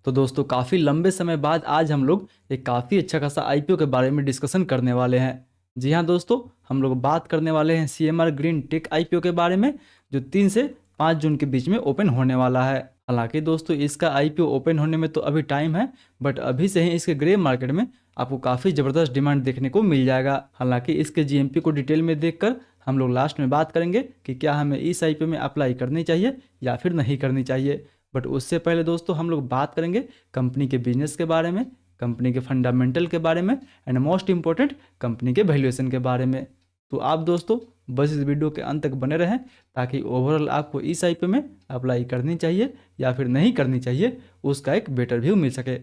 तो दोस्तों काफ़ी लंबे समय बाद आज हम लोग एक काफ़ी अच्छा खासा आईपीओ के बारे में डिस्कशन करने वाले हैं। जी हाँ दोस्तों, हम लोग बात करने वाले हैं सीएमआर ग्रीन टेक आईपीओ के बारे में, जो 3 से 5 जून के बीच में ओपन होने वाला है। हालांकि दोस्तों इसका आईपीओ ओपन होने में तो अभी टाइम है, बट अभी से ही इसके ग्रे मार्केट में आपको काफ़ी ज़बरदस्त डिमांड देखने को मिल जाएगा। हालांकि इसके जीएमपी को डिटेल में देखकर हम लोग लास्ट में बात करेंगे कि क्या हमें इस आईपीओ में अप्लाई करनी चाहिए या फिर नहीं करनी चाहिए। बट उससे पहले दोस्तों हम लोग बात करेंगे कंपनी के बिजनेस के बारे में, कंपनी के फंडामेंटल के बारे में एंड मोस्ट इंपॉर्टेंट कंपनी के वैल्यूएशन के बारे में। तो आप दोस्तों बस इस वीडियो के अंत तक बने रहें, ताकि ओवरऑल आपको इस आईपीओ में अप्लाई करनी चाहिए या फिर नहीं करनी चाहिए उसका एक बेटर व्यू मिल सके।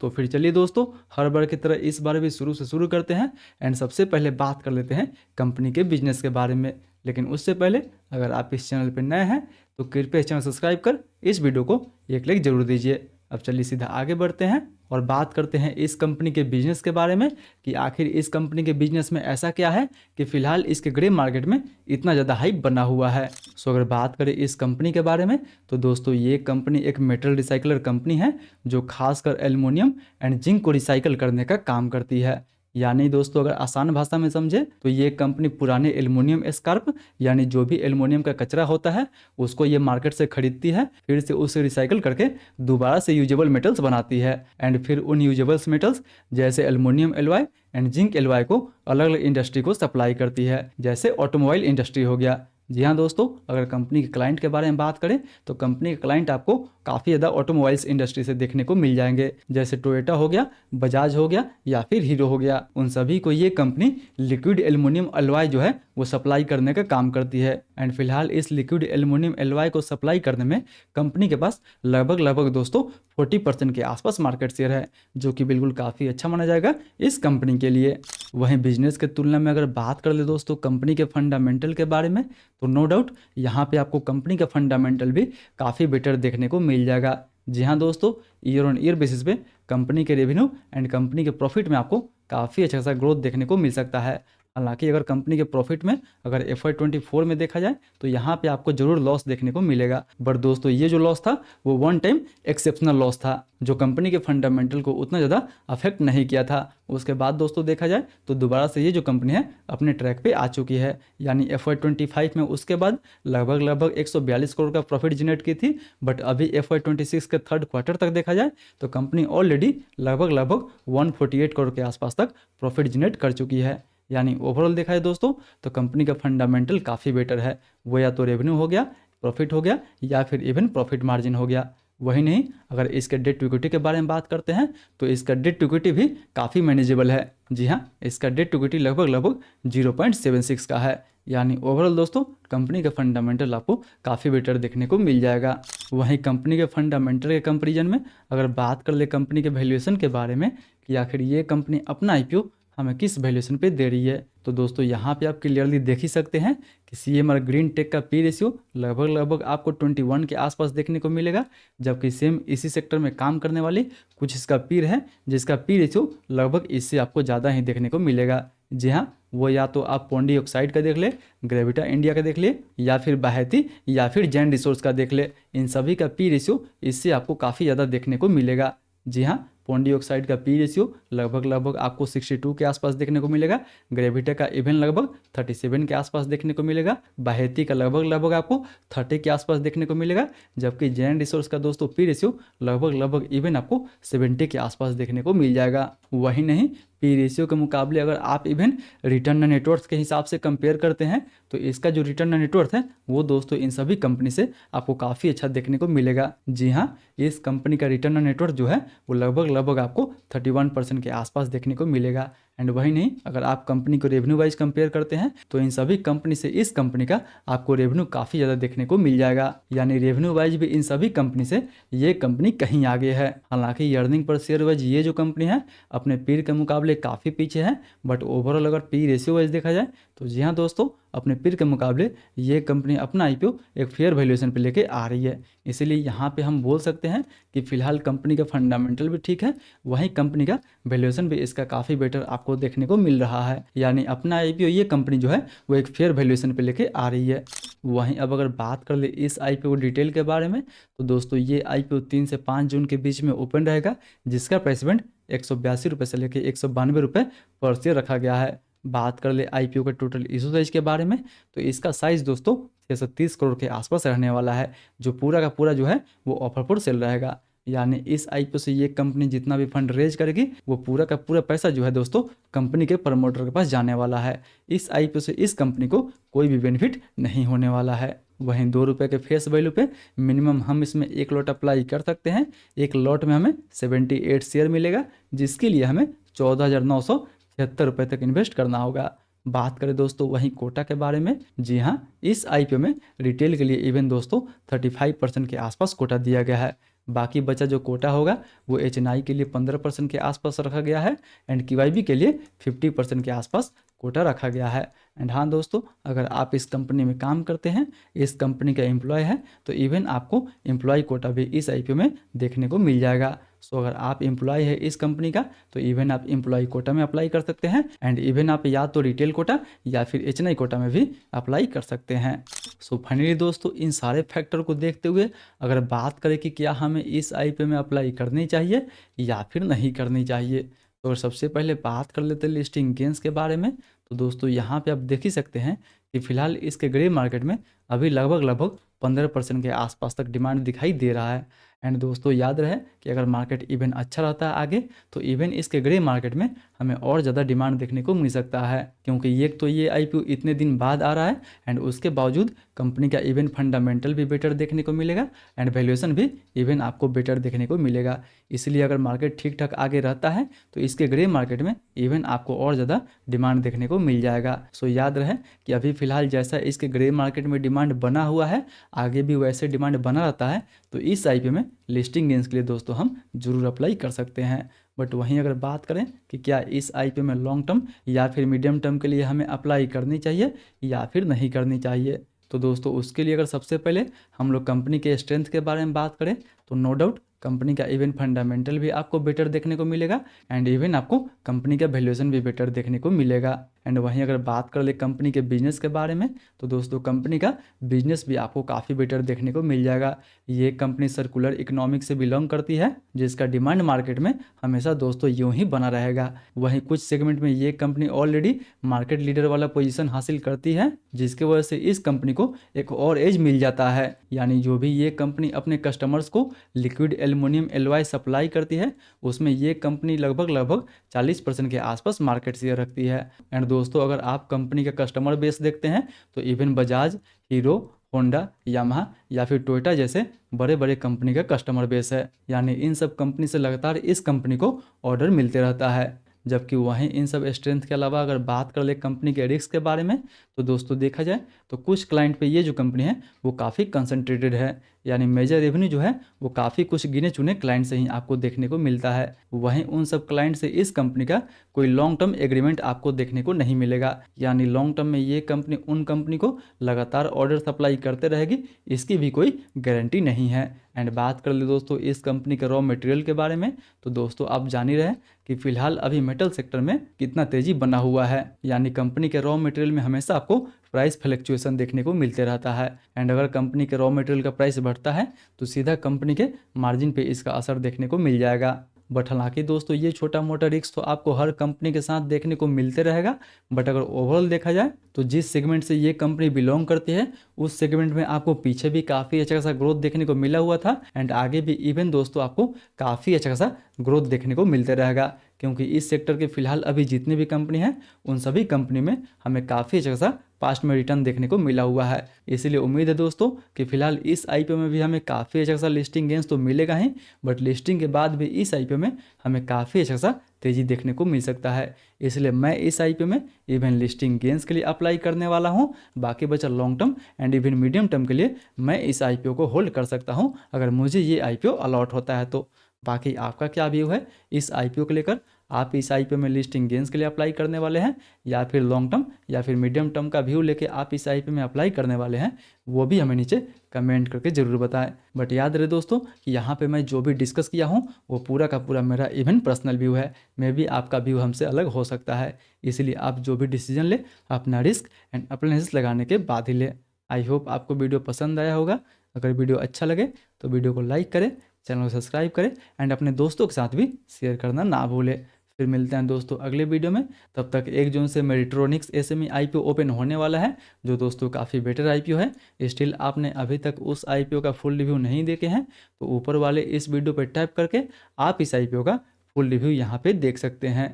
तो फिर चलिए दोस्तों, हर बार की तरह इस बार भी शुरू से शुरू करते हैं एंड सबसे पहले बात कर लेते हैं कंपनी के बिजनेस के बारे में। लेकिन उससे पहले अगर आप इस चैनल पर नए हैं तो कृपया चैनल सब्सक्राइब कर इस वीडियो को एक लाइक जरूर दीजिए। अब चलिए सीधा आगे बढ़ते हैं और बात करते हैं इस कंपनी के बिजनेस के बारे में कि आखिर इस कंपनी के बिजनेस में ऐसा क्या है कि फिलहाल इसके ग्रे मार्केट में इतना ज़्यादा हाइप बना हुआ है। सो अगर बात करें इस कंपनी के बारे में तो दोस्तों ये कंपनी एक मेटल रिसाइकलर कंपनी है, जो खासकर एल्युमिनियम एंड जिंक को रिसाइकल करने का काम करती है। यानी दोस्तों अगर आसान भाषा में समझे तो ये कंपनी पुराने एल्युमिनियम स्क्रैप, यानी जो भी एल्युमिनियम का कचरा होता है उसको ये मार्केट से खरीदती है, फिर से उसे रिसाइकल करके दोबारा से यूजेबल मेटल्स बनाती है एंड फिर उन यूजेबल्स मेटल्स जैसे aluminium alloy and zinc alloy को अलग अलग इंडस्ट्री को सप्लाई करती है, जैसे ऑटोमोबाइल इंडस्ट्री हो गया। जी हाँ दोस्तों, अगर कंपनी के क्लाइंट के बारे में बात करें तो कंपनी के क्लाइंट आपको काफ़ी ज़्यादा ऑटोमोबाइल्स इंडस्ट्री से देखने को मिल जाएंगे, जैसे टोयोटा हो गया, बजाज हो गया या फिर हीरो हो गया। उन सभी को ये कंपनी लिक्विड एल्युमिनियम अलॉय जो है वो सप्लाई करने का काम करती है एंड फिलहाल इस लिक्विड एल्युमिनियम अलॉय को सप्लाई करने में कंपनी के पास लगभग दोस्तों 40% के आसपास मार्केट शेयर है, जो कि बिल्कुल काफ़ी अच्छा माना जाएगा इस कंपनी के लिए। वहीं बिजनेस के तुलना में अगर बात कर ले दोस्तों कंपनी के फंडामेंटल के बारे में, तो नो डाउट यहाँ पे आपको कंपनी का फंडामेंटल भी काफ़ी बेटर देखने को मिल जाएगा। जी हाँ दोस्तों, ईयर ऑन ईयर बेसिस पे कंपनी के रेवेन्यू एंड कंपनी के प्रॉफिट में आपको काफ़ी अच्छा खासा ग्रोथ देखने को मिल सकता है। हालांकि अगर कंपनी के प्रॉफिट में अगर FY24 में देखा जाए तो यहाँ पे आपको जरूर लॉस देखने को मिलेगा, बट दोस्तों ये जो लॉस था वो वन टाइम एक्सेप्शनल लॉस था, जो कंपनी के फंडामेंटल को उतना ज़्यादा अफेक्ट नहीं किया था। उसके बाद दोस्तों देखा जाए तो दोबारा से ये जो कंपनी है अपने ट्रैक पे आ चुकी है, यानी FY25 में उसके बाद लगभग 142 करोड़ का प्रॉफिट जनरेट की थी, बट अभी FY26 के थर्ड क्वार्टर तक देखा जाए तो कंपनी ऑलरेडी लगभग 148 करोड़ के आसपास तक प्रॉफिट जनरेट कर चुकी है। यानी ओवरऑल देखा है दोस्तों तो कंपनी का फंडामेंटल काफ़ी बेटर है, वो या तो रेवेन्यू हो गया, प्रॉफिट हो गया या फिर इवन प्रॉफिट मार्जिन हो गया। वही नहीं, अगर इसके डेट टू इक्विटी के बारे में बात करते हैं तो इसका डेट टू इक्विटी भी काफ़ी मैनेजेबल है। जी हाँ, इसका डेट टू इक्विटी लगभग 0.76 का है। यानी ओवरऑल दोस्तों कंपनी का फंडामेंटल आपको काफ़ी बेटर देखने को मिल जाएगा। वहीं कंपनी के फंडामेंटल के कंपेरिजन में अगर बात कर ले कंपनी के वैल्यूएशन के बारे में कि आखिर ये कंपनी अपना आईपीओ हमें किस वैल्यूएशन पे दे रही है, तो दोस्तों यहाँ पे आप क्लियरली देख ही सकते हैं कि सीएमआर ग्रीन टेक का पी रेशियो लगभग आपको 21 के आसपास देखने को मिलेगा, जबकि सेम इसी सेक्टर में काम करने वाली कुछ इसका पीर है जिसका पी रेशियो लगभग इससे आपको ज़्यादा ही देखने को मिलेगा। जी हाँ, वो या तो आप पॉन्डी ऑक्साइड का देख ले, ग्रेविटा इंडिया का देख ले या फिर बाहेती या फिर जैन रिसोर्स का देख ले, इन सभी का पी रेशियो इससे आपको काफ़ी ज़्यादा देखने को मिलेगा। जी हाँ, पॉन्डी ऑक्साइड का पी रेशियो लगभग आपको 62 के आसपास देखने को मिलेगा, ग्रेविटा का इवन लगभग 37 के आसपास देखने को मिलेगा, बाहेती का लगभग आपको 30 के आसपास देखने को मिलेगा, जबकि जैन रिसोर्स का दोस्तों पी रेशियो लगभग इवन आपको 70 के आसपास देखने को मिल जाएगा। वही नहीं, पी रेशियो के मुकाबले अगर आप इवन रिटर्न ऑन नेटवर्थ के हिसाब से कंपेयर करते हैं तो इसका जो रिटर्न ऑन नेटवर्थ है वो दोस्तों इन सभी कंपनी से आपको काफ़ी अच्छा देखने को मिलेगा। जी हाँ, इस कंपनी का रिटर्न ऑन नेटवर्थ जो है वो लगभग आपको 31% के आसपास देखने को मिलेगा। एंड वही नहीं, अगर आप कंपनी को रेवेन्यू वाइज कंपेयर करते हैं तो इन सभी कंपनी से इस कंपनी का आपको रेवेन्यू काफ़ी ज़्यादा देखने को मिल जाएगा। यानी रेवेन्यू वाइज भी इन सभी कंपनी से ये कंपनी कहीं आगे है। हालांकि अर्निंग पर शेयर वाइज ये जो कंपनी है अपने पीर के मुकाबले काफ़ी पीछे है, बट ओवरऑल अगर पी रेशियो वाइज देखा जाए तो जी हाँ दोस्तों, अपने पीर के मुकाबले ये कंपनी अपना आईपीओ एक फेयर वैल्यूएशन पे लेके आ रही है। इसीलिए यहाँ पे हम बोल सकते हैं कि फिलहाल कंपनी का फंडामेंटल भी ठीक है, वहीं कंपनी का वैल्यूएशन भी इसका काफ़ी बेटर आपको देखने को मिल रहा है। यानी अपना आईपीओ ये कंपनी जो है वो एक फेयर वैल्यूएशन पे लेके आ रही है। वहीं अब अगर बात कर ले इस आईपीओ डिटेल के बारे में, तो दोस्तों ये आईपीओ 3 से 5 जून के बीच में ओपन रहेगा, जिसका प्राइस बैंड 182 रुपये से लेकर 192 रुपये पर शेयर रखा गया है। बात कर ले आईपीओ के टोटल इशू साइज के बारे में, तो इसका साइज दोस्तों 630 करोड़ के आसपास रहने वाला है, जो पूरा का पूरा जो है वो ऑफर पर सेल रहेगा। यानी इस आईपीओ से ये कंपनी जितना भी फंड रेज करेगी वो पूरा का पूरा पैसा जो है दोस्तों कंपनी के प्रमोटर के पास जाने वाला है। इस आईपीओ से इस कंपनी को कोई भी बेनिफिट नहीं होने वाला है। वहीं 2 रुपये के फेस वैल्यू पे मिनिमम हम इसमें एक लॉट अप्लाई कर सकते हैं। एक लॉट में हमें 78 शेयर मिलेगा, जिसके लिए हमें 14,976 रुपये तक इन्वेस्ट करना होगा। बात करें दोस्तों वहीं कोटा के बारे में, जी हाँ, इस आईपीओ में रिटेल के लिए इवन दोस्तों 35% के आसपास कोटा दिया गया है। बाकी बचा जो कोटा होगा वो एचएनआई के लिए 15% के आसपास रखा गया है एंड क्यूआईबी के लिए 50% के आसपास कोटा रखा गया है। एंड हाँ दोस्तों, अगर आप इस कंपनी में काम करते हैं, इस कंपनी का एम्प्लॉय है, तो इवन आपको एम्प्लॉय कोटा भी इस आईपीओ में देखने को मिल जाएगा। सो अगर आप एम्प्लॉय है इस कंपनी का, तो इवन आप एम्प्लॉय कोटा में अप्लाई कर सकते हैं एंड इवन आप या तो रिटेल कोटा या फिर एचएनआई कोटा में भी अप्लाई कर सकते हैं। सो फाइनली दोस्तों, इन सारे फैक्टर को देखते हुए अगर बात करें कि क्या हमें इस आईपीओ में अप्लाई करनी चाहिए या फिर नहीं करनी चाहिए, तो अगर सबसे पहले बात कर लेते हैं लिस्टिंग गेंस के बारे में, तो दोस्तों यहाँ पे आप देख ही सकते हैं कि फिलहाल इसके ग्रे मार्केट में अभी लगभग 15% के आसपास तक डिमांड दिखाई दे रहा है। एंड दोस्तों याद रहे कि अगर मार्केट इवन अच्छा रहता है आगे, तो इवन इसके ग्रे मार्केट में हमें और ज़्यादा डिमांड देखने को मिल सकता है, क्योंकि ये आईपीओ इतने दिन बाद आ रहा है एंड उसके बावजूद कंपनी का इवन फंडामेंटल भी बेटर देखने को मिलेगा एंड वैल्यूएशन भी इवन आपको बेटर देखने को मिलेगा। इसलिए अगर मार्केट ठीक ठाक आगे रहता है तो इसके ग्रे मार्केट में इवन आपको और ज़्यादा डिमांड देखने को मिल जाएगा। सो याद रहे कि अभी फिलहाल जैसा इसके ग्रे मार्केट में डिमांड बना हुआ है, आगे भी वैसे डिमांड बना रहता है, तो इस आईपीओ में लिस्टिंग गेंस के लिए दोस्तों हम जरूर अप्लाई कर सकते हैं। बट वहीं अगर बात करें कि क्या इस आईपीओ में लॉन्ग टर्म या फिर मीडियम टर्म के लिए हमें अप्लाई करनी चाहिए या फिर नहीं करनी चाहिए, तो दोस्तों उसके लिए अगर सबसे पहले हम लोग कंपनी के स्ट्रेंथ के बारे में बात करें, तो नो डाउट कंपनी का इवन फंडामेंटल भी आपको बेटर देखने को मिलेगा एंड इवन आपको कंपनी का वैल्यूएशन भी बेटर देखने को मिलेगा। एंड वहीं अगर बात कर ले कंपनी के बिजनेस के बारे में, तो दोस्तों कंपनी का बिजनेस भी आपको काफ़ी बेटर देखने को मिल जाएगा। ये कंपनी सर्कुलर इकोनॉमिक से बिलोंग करती है, जिसका डिमांड मार्केट में हमेशा दोस्तों यूं ही बना रहेगा। वहीं कुछ सेगमेंट में ये कंपनी ऑलरेडी मार्केट लीडर वाला पोजीशन हासिल करती है, जिसकी वजह से इस कंपनी को एक और एज मिल जाता है। यानी जो भी ये कंपनी अपने कस्टमर्स को लिक्विड एल्युमिनियम एलॉय सप्लाई करती है, उसमें ये कंपनी लगभग 40% के आसपास मार्केट शेयर रखती है। एंड दोस्तों अगर आप कंपनी का कस्टमर बेस देखते हैं, तो even Bajaj, hero, Honda, Yamaha या फिर टोयोटा जैसे बड़े बड़े कंपनी का कस्टमर बेस है। यानी इन सब कंपनी से लगातार इस कंपनी को ऑर्डर मिलते रहता है। जबकि वहीं इन सब स्ट्रेंथ के अलावा अगर बात कर ले कंपनी के रिस्क के बारे में, तो दोस्तों देखा जाए तो कुछ क्लाइंट पे ये जो कंपनी है वो काफ़ी कंसंट्रेटेड है। यानी मेजर रेवेन्यू जो है वो काफ़ी कुछ गिने चुने क्लाइंट से ही आपको देखने को मिलता है। वहीं उन सब क्लाइंट से इस कंपनी का कोई लॉन्ग टर्म एग्रीमेंट आपको देखने को नहीं मिलेगा। यानी लॉन्ग टर्म में ये कंपनी उन कंपनी को लगातार ऑर्डर सप्लाई करते रहेगी, इसकी भी कोई गारंटी नहीं है। एंड बात कर ले दोस्तों इस कंपनी के रॉ मटेरियल के बारे में, तो दोस्तों आप जान ही रहे कि फिलहाल अभी मेटल सेक्टर में कितना तेजी बना हुआ है। यानी कंपनी के रॉ मटेरियल में हमेशा आपको प्राइस फ्लक्चुएशन देखने को मिलते रहता है। एंड अगर कंपनी के रॉ मटेरियल का प्राइस बढ़ता है तो सीधा कंपनी के मार्जिन पे इसका असर देखने को मिल जाएगा। बट हालांकि दोस्तों ये छोटा मोटा रिस्क तो आपको हर कंपनी के साथ देखने को मिलते रहेगा। बट अगर ओवरऑल देखा जाए तो जिस सेगमेंट से ये कंपनी बिलोंग करती है, उस सेगमेंट में आपको पीछे भी काफ़ी अच्छा खासा ग्रोथ देखने को मिला हुआ था एंड आगे भी इवन दोस्तों आपको काफ़ी अच्छा खासा ग्रोथ देखने को मिलते रहेगा। क्योंकि इस सेक्टर के फिलहाल अभी जितनी भी कंपनी हैं, उन सभी कंपनी में हमें काफ़ी अच्छा खासा पास्ट में रिटर्न देखने को मिला हुआ है। इसीलिए उम्मीद है दोस्तों कि फिलहाल इस आईपीओ में भी हमें काफ़ी अच्छा खासा लिस्टिंग गेंस तो मिलेगा ही, बट लिस्टिंग के बाद भी इस आईपीओ में हमें काफ़ी अच्छा खासा तेज़ी देखने को मिल सकता है। इसलिए मैं इस आईपीओ में इवन लिस्टिंग गेंस के लिए अप्लाई करने वाला हूं। बाकी बचा long term and even medium term के लिए मैं इस आईपीओ को होल्ड कर सकता हूं, अगर मुझे ये आईपीओ अलॉट होता है तो। बाकी आपका क्या व्यू है इस आईपीओ को लेकर, आप इस आईपीओ में लिस्टिंग गेंस के लिए अप्लाई करने वाले हैं या फिर लॉन्ग टर्म या फिर मीडियम टर्म का व्यू लेके आप इस आईपीओ में अप्लाई करने वाले हैं, वो भी हमें नीचे कमेंट करके ज़रूर बताएं। बट याद रहे दोस्तों कि यहाँ पे मैं जो भी डिस्कस किया हूँ वो पूरा का पूरा मेरा इवन पर्सनल व्यू है। मे भी आपका व्यू हमसे अलग हो सकता है, इसलिए आप जो भी डिसीजन ले अपना रिस्क एंड अप्लायंस लगाने के बाद ही ले। आई होप आपको वीडियो पसंद आया होगा। अगर वीडियो अच्छा लगे तो वीडियो को लाइक करें, चैनल को सब्सक्राइब करें एंड अपने दोस्तों के साथ भी शेयर करना ना भूलें। फिर मिलते हैं दोस्तों अगले वीडियो में। तब तक 1 जून से मेरिट्रोनिक्स एसएमई आईपीओ ओपन होने वाला है, जो दोस्तों काफ़ी बेटर आईपीओ है। स्टिल आपने अभी तक उस आईपीओ का फुल रिव्यू नहीं देखे हैं तो ऊपर वाले इस वीडियो पर टैप करके आप इस आईपीओ का फुल रिव्यू यहाँ पे देख सकते हैं।